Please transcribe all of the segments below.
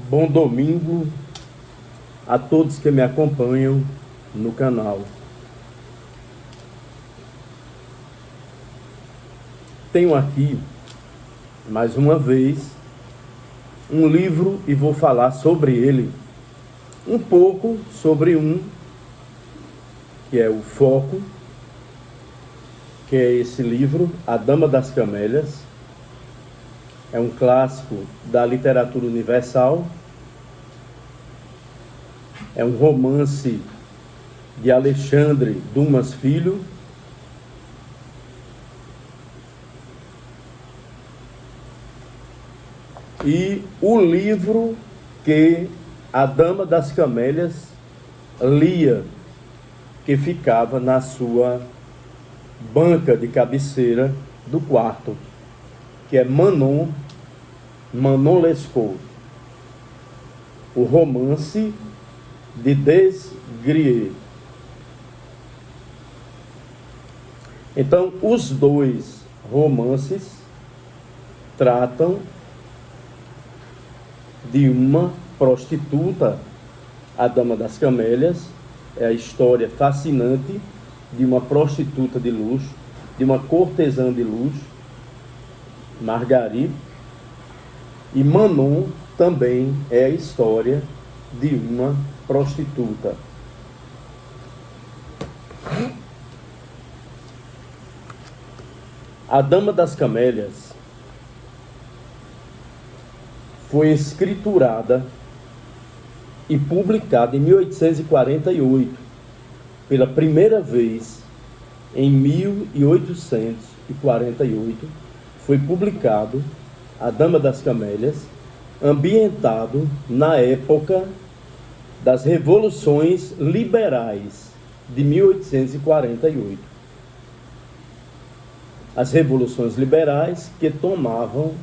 Bom domingo a todos que me acompanham no canal. Tenho aqui, mais uma vez, um livro e vou falar sobre ele, um pouco sobre que é o foco, que é esse livro, A Dama das Camélias. É um clássico da literatura universal. É um romance de Alexandre Dumas Filho. E o livro que a Dama das Camélias lia, que ficava na sua banca de cabeceira do quarto, que é Manon Lescaut, o romance de Desgrieux. Então, os dois romances tratam de uma prostituta, a Dama das Camélias. É a história fascinante de uma prostituta de luxo, de uma cortesã de luxo, Marguerite. E Manon também é a história de uma prostituta. A Dama das Camélias foi escriturada e publicada em 1848, pela primeira vez em 1848, foi publicado A Dama das Camélias, ambientado na época das revoluções liberais de 1848. As revoluções liberais que tomavam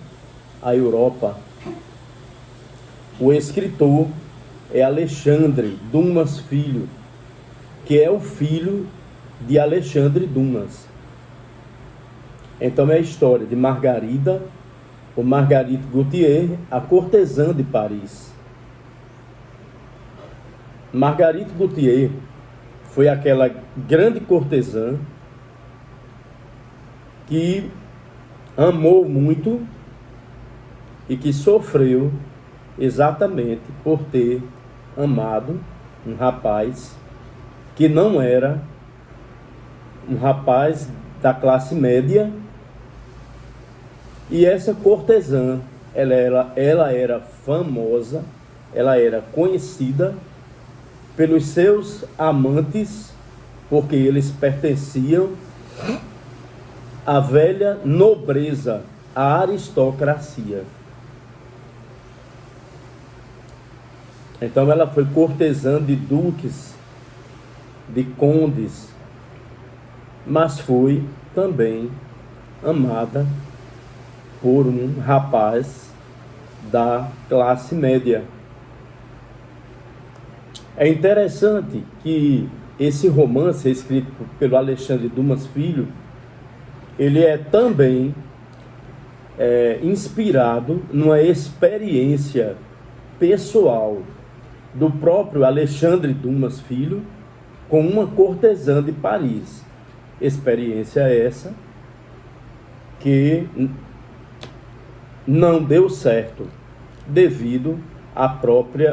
a Europa. O escritor é Alexandre Dumas Filho, que é o filho de Alexandre Dumas. Então é a história de Margarida, ou Marguerite Gautier, a cortesã de Paris. Marguerite Gautier foi aquela grande cortesã que amou muito e que sofreu exatamente por ter amado um rapaz que não era um rapaz da classe média. E essa cortesã, ela era famosa, ela era conhecida pelos seus amantes, porque eles pertenciam à velha nobreza, à aristocracia. Então ela foi cortesã de duques, de condes, mas foi também amada por um rapaz da classe média. É interessante que esse romance, escrito pelo Alexandre Dumas Filho, ele é também inspirado numa experiência pessoal do próprio Alexandre Dumas Filho com uma cortesã de Paris. Experiência essa que não deu certo devido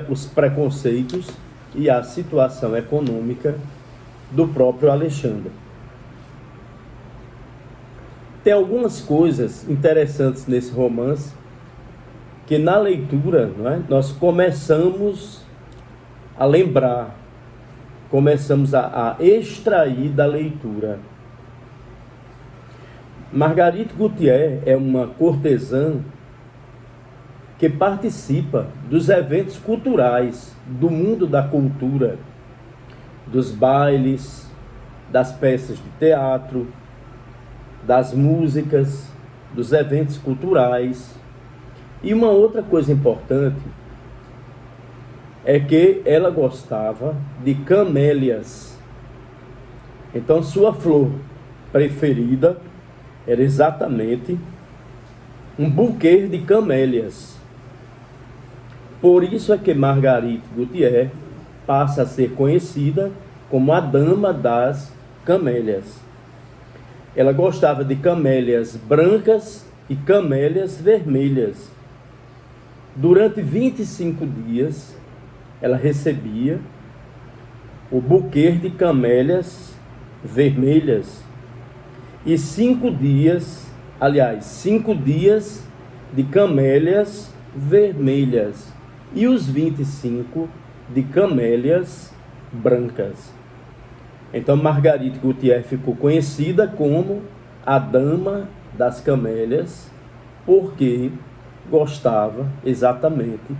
os preconceitos e a situação econômica do próprio Alexandre. Tem algumas coisas interessantes nesse romance que na leitura, nós começamos a lembrar, começamos a extrair da leitura. Marguerite Gautier é uma cortesã que participa dos eventos culturais, do mundo da cultura, dos bailes, das peças de teatro, das músicas, dos eventos culturais. E uma outra coisa importante é que ela gostava de camélias. Então sua flor preferida era exatamente um buquê de camélias. Por isso é que Margarite Gautier passa a ser conhecida como a Dama das Camélias. Ela gostava de camélias brancas e camélias vermelhas. Durante 25 dias, ela recebia o buquê de camélias vermelhas e 5 dias de camélias vermelhas e os 25 de camélias brancas. Então Margarite Gautier ficou conhecida como a Dama das Camélias, porque gostava exatamente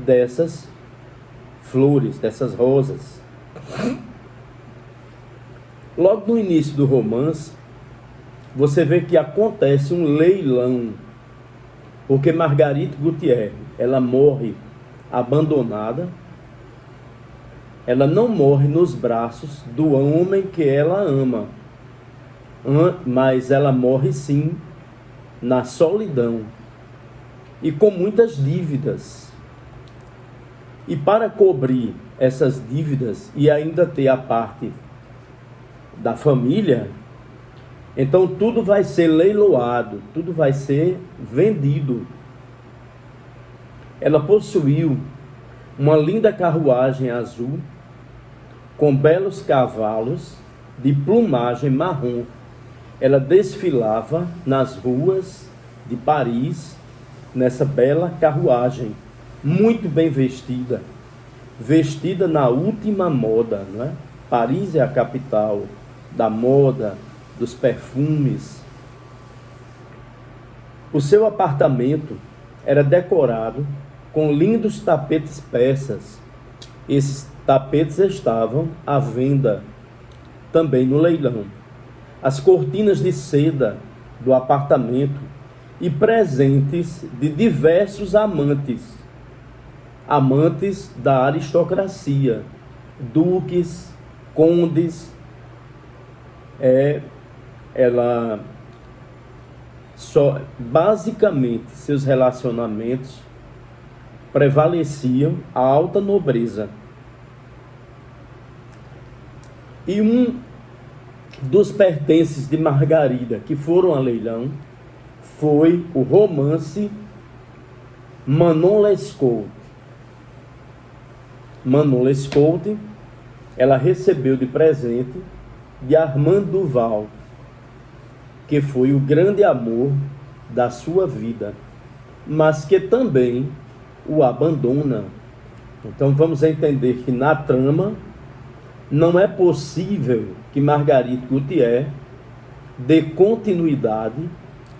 dessas flores, dessas rosas. Logo no início do romance, você vê que acontece um leilão, porque Margarite Gautier, ela morre abandonada. Ela não morre nos braços do homem que ela ama, mas ela morre sim na solidão e com muitas dívidas. E para cobrir essas dívidas e ainda ter a parte da família, então tudo vai ser leiloado, tudo vai ser vendido. Ela possuiu uma linda carruagem azul, com belos cavalos de plumagem marrom. Ela desfilava nas ruas de Paris, nessa bela carruagem, muito bem vestida, vestida na última moda, não é? Paris é a capital da moda, dos perfumes. O seu apartamento era decorado com lindos tapetes persas. Esses tapetes estavam à venda também no leilão. As cortinas de seda do apartamento e presentes de diversos amantes da aristocracia, duques, condes. Basicamente, seus relacionamentos prevaleciam a alta nobreza. E um dos pertences de Margarida que foram a leilão foi o romance Manon Lescaut. Manon Lescaut, ela recebeu de presente de Armand Duval, que foi o grande amor da sua vida, mas que também o abandona. Então vamos entender que na trama não é possível que Margarite Gautier dê continuidade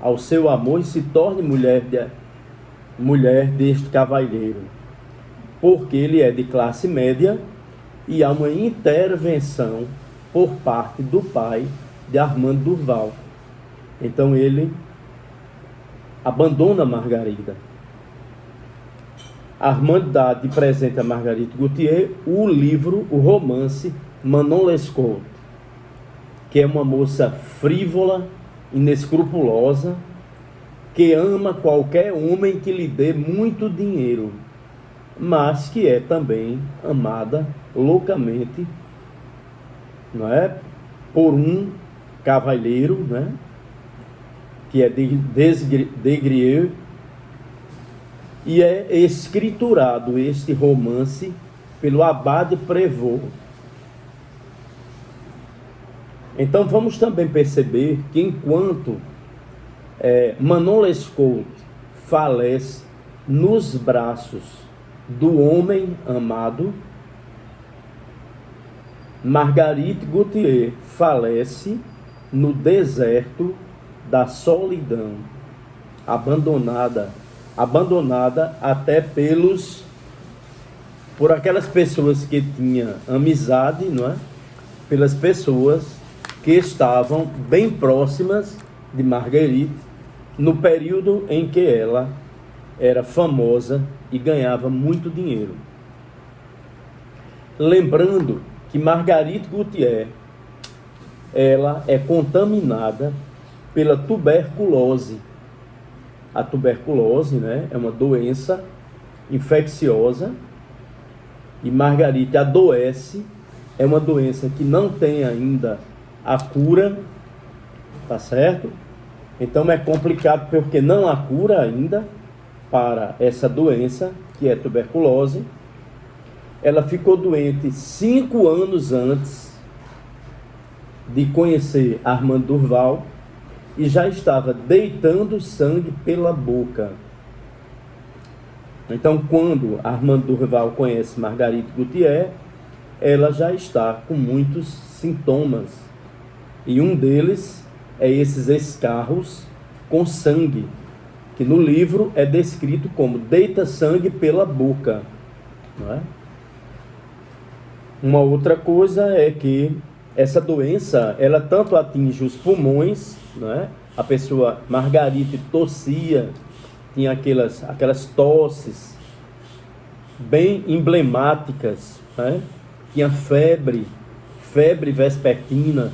ao seu amor e se torne mulher deste cavalheiro, porque ele é de classe média e há uma intervenção por parte do pai de Armand Duval. Então ele abandona Margarida. Armand dá de presente a Margarite Gautier o livro, o romance Manon Lescaut, que é uma moça frívola, inescrupulosa, que ama qualquer homem que lhe dê muito dinheiro, mas que é também amada loucamente, não é, por um cavalheiro, né, que é Desgrieux, e é escriturado este romance pelo Abade Prévost. Então vamos também perceber que enquanto Manon Lescaut falece nos braços do homem amado, Margarite Gautier falece no deserto da solidão, abandonada até por aquelas pessoas que tinham amizade, não é? Pelas pessoas que estavam bem próximas de Margarite no período em que ela era famosa e ganhava muito dinheiro. Lembrando que Margarite Gautier, ela é contaminada pela tuberculose. A tuberculose, né, é uma doença infecciosa e Margarite adoece. É uma doença que não tem ainda a cura, tá certo? Então é complicado porque não há cura ainda para essa doença, que é tuberculose. Ela ficou doente 5 anos antes de conhecer Armando Durval e já estava deitando sangue pela boca. Então, quando Armando Durval conhece Margarite Gautier, ela já está com muitos sintomas. E um deles é esses escarros com sangue, que no livro é descrito como deita sangue pela boca. Não é? Uma outra coisa é que essa doença, ela tanto atinge os pulmões, não é? A pessoa, Margarite, tossia, tinha aquelas tosses bem emblemáticas, né? Tinha febre vespertina,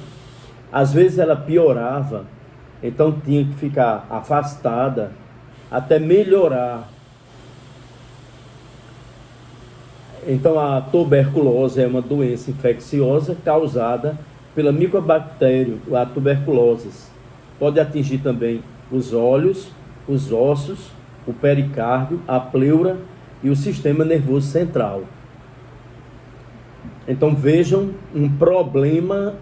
às vezes ela piorava, então tinha que ficar afastada até melhorar. Então a tuberculose é uma doença infecciosa causada pela micobactéria, a tuberculose. Pode atingir também os olhos, os ossos, o pericárdio, a pleura e o sistema nervoso central. Então vejam um problema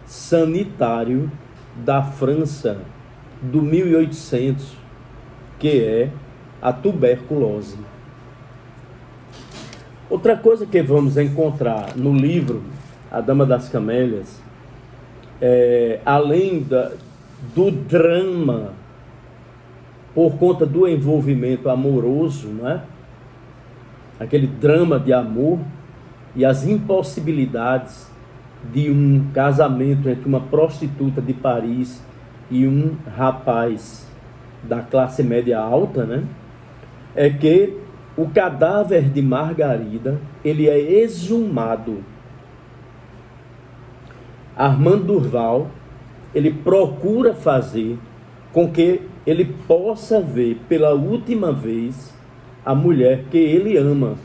sanitário da França do 1800, que é a tuberculose. Outra coisa que vamos encontrar no livro A Dama das Camélias, além do drama por conta do envolvimento amoroso, né? Aquele drama de amor e as impossibilidades de um casamento entre uma prostituta de Paris e um rapaz da classe média alta, né? É que o cadáver de Margarida, ele é exumado. Armando Durval, ele procura fazer com que ele possa ver pela última vez a mulher que ele ama.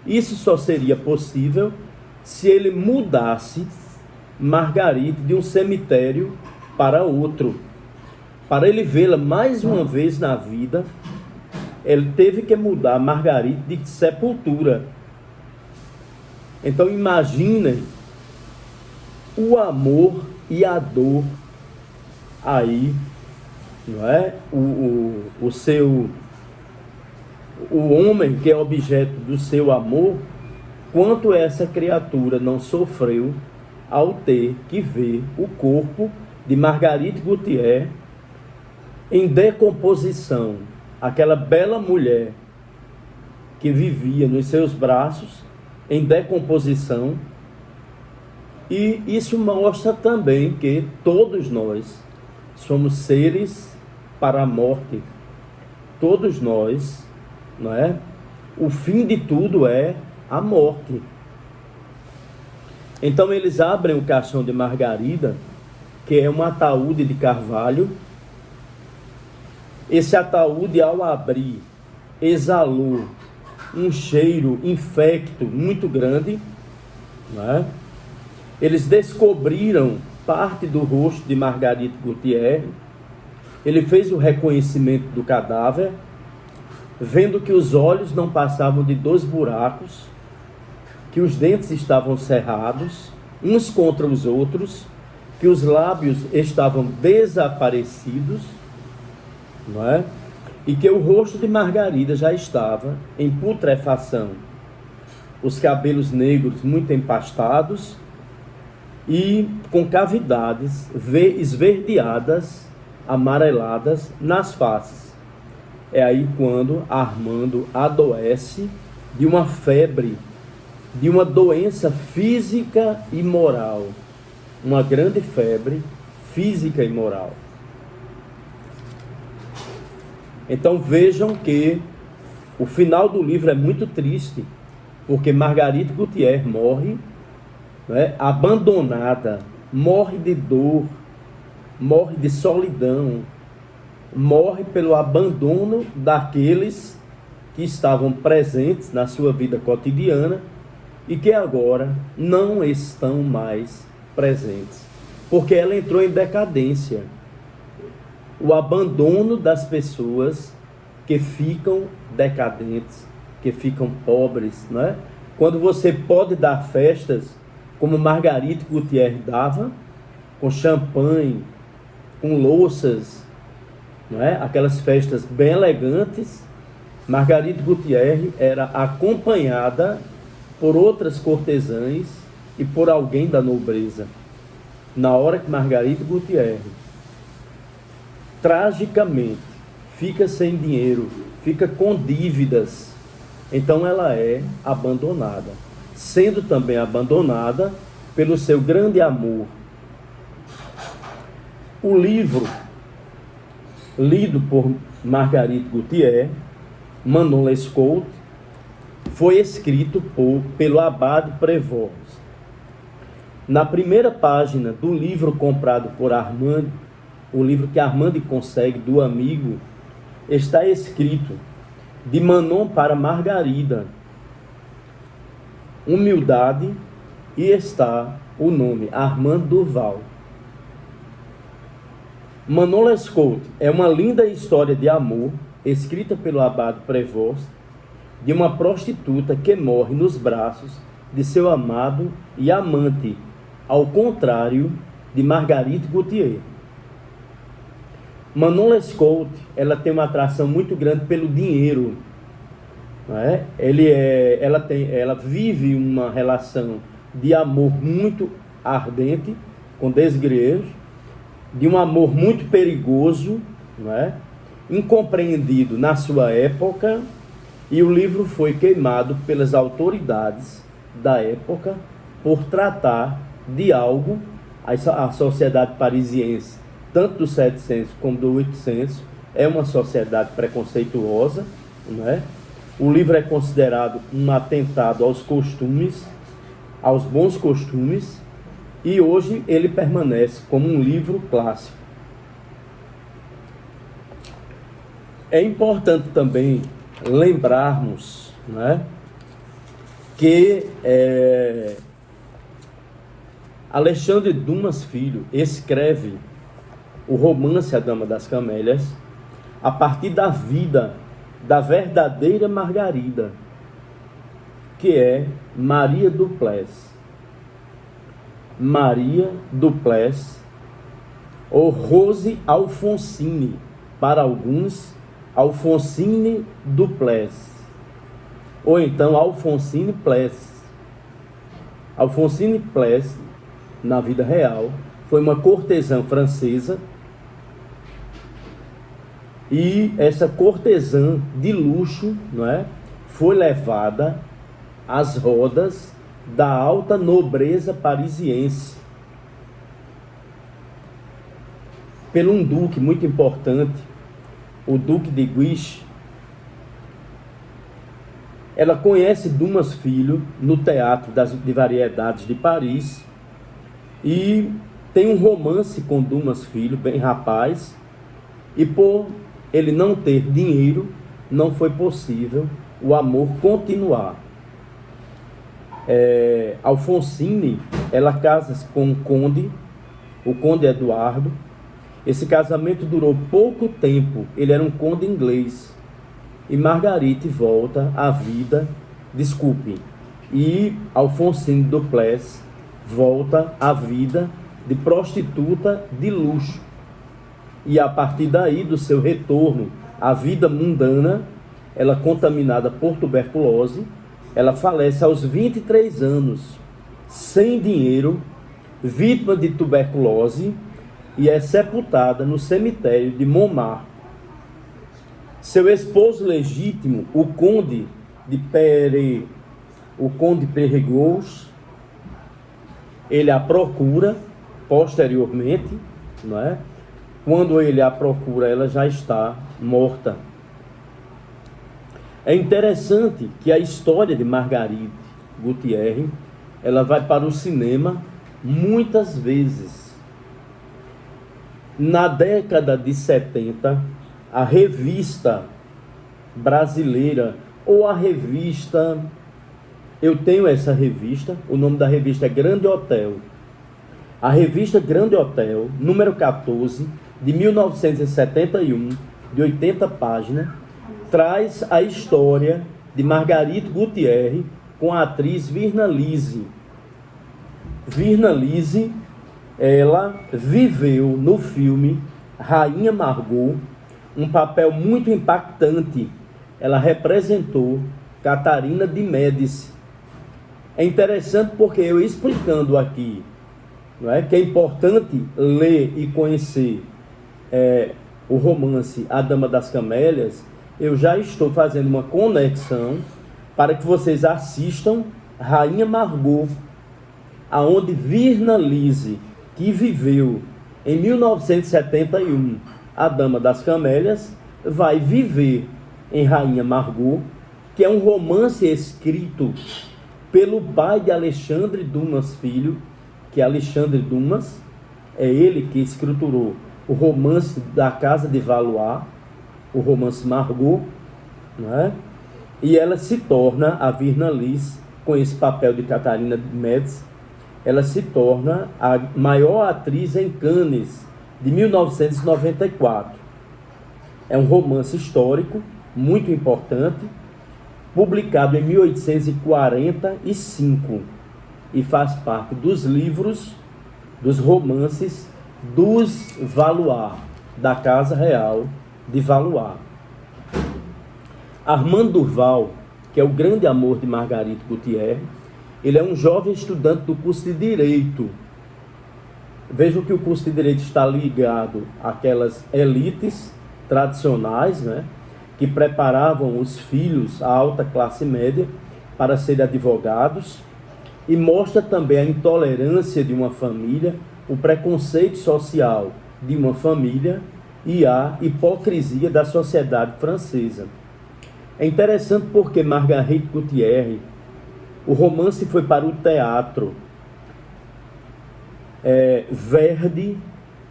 Isso só seria possível se ele mudasse Margaride de um cemitério para outro. Para ele vê-la mais uma vez na vida, ele teve que mudar Margaride de sepultura. Então imaginem o amor e a dor aí, não é? O homem que é objeto do seu amor, quanto essa criatura não sofreu ao ter que ver o corpo de Margarite Gautier em decomposição, aquela bela mulher que vivia nos seus braços em decomposição. E isso mostra também que todos nós somos seres para a morte. Todos nós, não é? O fim de tudo é a morte. Então eles abrem o caixão de Margarida, que é um ataúde de carvalho. Esse ataúde, ao abrir, exalou um cheiro infecto muito grande, não é? Eles descobriram parte do rosto de Margarite Gautier. Ele fez o reconhecimento do cadáver, vendo que os olhos não passavam de 2 buracos, que os dentes estavam cerrados, uns contra os outros, que os lábios estavam desaparecidos, não é? E que o rosto de Margarida já estava em putrefação. Os cabelos negros muito empastados e com cavidades esverdeadas, amareladas nas faces. É aí quando Armando adoece de uma febre, de uma doença física e moral. Uma grande febre física e moral. Então vejam que o final do livro é muito triste, porque Margarite Gautier morre, né, abandonada, morre de dor, morre de solidão, morre pelo abandono daqueles que estavam presentes na sua vida cotidiana e que agora não estão mais presentes, porque ela entrou em decadência. O abandono das pessoas que ficam decadentes, que ficam pobres, não é? Quando você pode dar festas, como Margarite Gutierrez dava, com champanhe, com louças, não é? Aquelas festas bem elegantes, Margarite Gutierrez era acompanhada por outras cortesãs e por alguém da nobreza. Na hora que Margarite Gutierrez, tragicamente, fica sem dinheiro, fica com dívidas, então ela é abandonada, sendo também abandonada pelo seu grande amor. O livro, lido por Margarite Gutierrez, Manon Lescaut, foi escrito pelo abade Prévost. Na primeira página do livro comprado por Armand, o livro que Armand consegue do amigo, está escrito: de Manon para Margarida, humildade, e está o nome Armand Durval. Manon Lescaut é uma linda história de amor, escrita pelo abade Prévost, de uma prostituta que morre nos braços de seu amado e amante, ao contrário de Margarite Gutierrez. Manon Lescaut, ela tem uma atração muito grande pelo dinheiro, não é? Ela vive uma relação de amor muito ardente com Desgrieux, de um amor muito perigoso, não é? Incompreendido na sua época, e o livro foi queimado pelas autoridades da época por tratar de algo. A sociedade parisiense, tanto do 700 como do 800, é uma sociedade preconceituosa, não é? O livro é considerado um atentado aos costumes, aos bons costumes, e hoje ele permanece como um livro clássico. É importante também lembrarmos, né, que Alexandre Dumas Filho escreve o romance A Dama das Camélias a partir da vida da verdadeira Margarida, que é Maria Duplessis. Maria Duplessis, ou Rose Alfonsine, para alguns, Alfonsine Duplessis, ou então Alfonsine Plessis. Alfonsine Plessis, na vida real, foi uma cortesã francesa, e essa cortesã de luxo, não é, foi levada às rodas da alta nobreza parisiense pelo um duque muito importante, o Duque de Guiche. Ela conhece Dumas Filho no Teatro de Variedades de Paris e tem um romance com Dumas Filho, bem rapaz, e por ele não ter dinheiro, não foi possível o amor continuar. Alfonsine, ela casa com o conde Eduardo. Esse casamento durou pouco tempo, ele era um conde inglês, e Margarite volta à vida, e Alfonsine Duplessis volta à vida de prostituta de luxo, e a partir daí, do seu retorno à vida mundana, ela, contaminada por tuberculose, ela falece aos 23 anos, sem dinheiro, vítima de tuberculose, e é sepultada no cemitério de Montmartre. Seu esposo legítimo, o conde Périgord, ele a procura posteriormente, não é? Quando ele a procura, ela já está morta. É interessante que a história de Margarite Gutierrez, ela vai para o cinema muitas vezes. Na década de 70, a revista brasileira, ou a revista, eu tenho essa revista, o nome da revista é Grande Hotel. A revista Grande Hotel, número 14, de 1971, de 80 páginas, traz a história de Margarito Gutierre com a atriz Virna Lise. Virna Lise, ela viveu no filme Rainha Margot um papel muito impactante. Ela representou Catarina de Médici. É interessante porque eu explicando aqui, não é, que é importante ler e conhecer o romance A Dama das Camélias, eu já estou fazendo uma conexão para que vocês assistam Rainha Margot, aonde Virna Lise, que viveu em 1971 A Dama das Camélias, vai viver em Rainha Margot, que é um romance escrito pelo pai de Alexandre Dumas Filho, que é Alexandre Dumas, é ele que escriturou o romance da Casa de Valois, o romance Margot, né? E ela se torna, a Virna Lise, com esse papel de Catarina de Médici, ela se torna a maior atriz em Cannes, de 1994. É um romance histórico, muito importante, publicado em 1845, e faz parte dos livros, dos romances dos Valois, da Casa Real de Valois. Armand Durval, que é o grande amor de Margarito Gutierre, ele é um jovem estudante do curso de Direito. Vejam que o curso de Direito está ligado àquelas elites tradicionais, né, que preparavam os filhos, a alta classe média, para serem advogados, e mostra também a intolerância de uma família, o preconceito social de uma família e a hipocrisia da sociedade francesa. É interessante porque Margarito Gutierre, o romance foi para o teatro. Verdi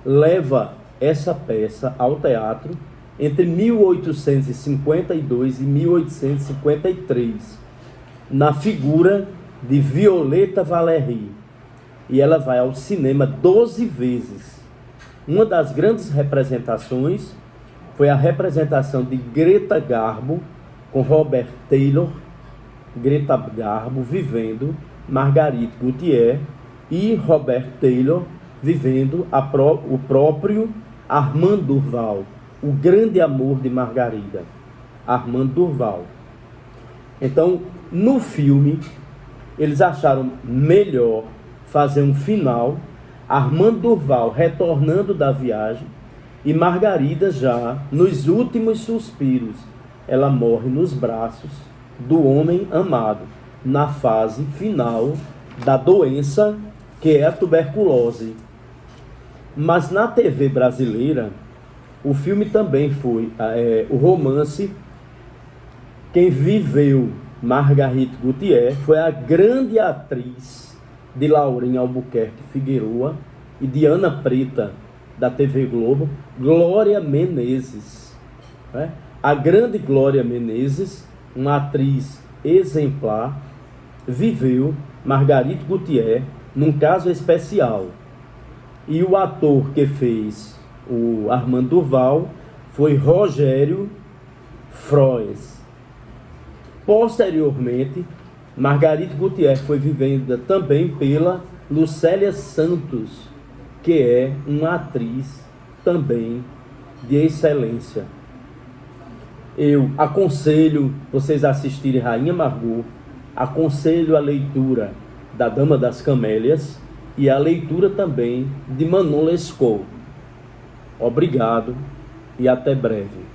leva essa peça ao teatro entre 1852 e 1853, na figura de Violeta Valéry. E ela vai ao cinema 12 vezes. Uma das grandes representações foi a representação de Greta Garbo com Robert Taylor, Greta Garbo vivendo Margarito Gutierre e Robert Taylor vivendo o próprio Armand Durval, o grande amor de Margarida, Armand Durval. Então, no filme, eles acharam melhor fazer um final, Armand Durval retornando da viagem e Margarida já nos últimos suspiros. Ela morre nos braços do homem amado, na fase final da doença que é a tuberculose. Mas na TV brasileira, o filme também foi o romance. Quem viveu Margarito Gutierre foi a grande atriz de Laurinha Albuquerque Figueroa e de Ana Preta, da TV Globo, Glória Menezes. Né? A grande Glória Menezes, uma atriz exemplar, viveu Margarito Gutierre num caso especial. E o ator que fez o Armand Durval foi Rogério Froes. Posteriormente, Margarito Gutierre foi vivida também pela Lucélia Santos, que é uma atriz também de excelência. Eu aconselho vocês a assistirem Rainha Margot, aconselho a leitura da Dama das Camélias e a leitura também de Manon Lescaut. Obrigado e até breve.